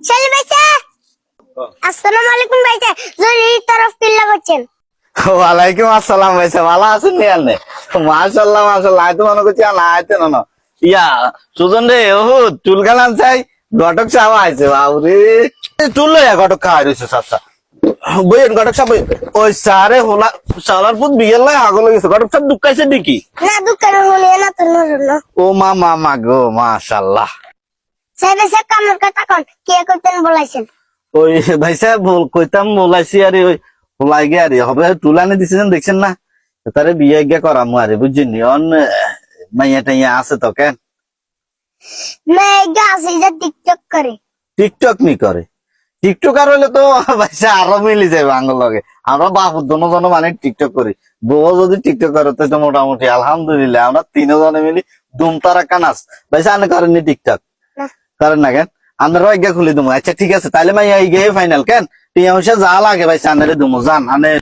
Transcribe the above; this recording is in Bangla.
শালি ভাইসা আসসালামু আলাইকুম ভাইসা জরি তরফ কিল্লা বলছেন ওয়ালাইকুম আসসালাম ভাইসা ভালো আছেন নি আনে মাশাআল্লাহ মাশাআল্লাহ আইতো মনে করছি না আইতে না ইয়া সুজন রে ওহু চুল গালান চাই ঘটক সাহেব আইছে বাউরে চুল লয়া ঘটক খাই রইছে সাচ্চা বইন ঘটক সাহেব ওই সারে হোলা সালার পুত বিয়ের লাই আগল গেছে ঘটক সাহেব দুকাইছে নাকি না দোকানে হলে না তো না ও মা গো মাশাআল্লাহ শালি ভাইসা কামের কথা কোন কে করতেন বলাইছেন ওই ভাই সাহেব কইতাম বলাইছি আরে ওই হোলাই গে আরে হবে তুলানে দিছেন দেখছেন না তারে বিয়ে গিয়া করামু আরে বুঝছেন অন মাইয়া টাইয়া আছে তো কেন মেয়ে আছে যে টিকটক করে টিকটক নি করে টিকটক আর হইলে তো ভাইসা আরো মিলি যাবে আঙ্গুল লগে আমরা বাপু দুজন মানে টিকটক করি বউ যদি টিকটক করে তো মোটামুটি আলহামদুলিল্লাহ আমরা তিনজনে মিলি দুম তারা কানাস ভাইসা আনে করেননি টিকটক করেন না কেন আমরা আজ্ঞা খুলে দেবো আচ্ছা ঠিক আছে তাহলে মাইয়া এই গে ফাইনাল কেন টিয়া যা লাগে ভাইসা আনারে দেবো জান আনে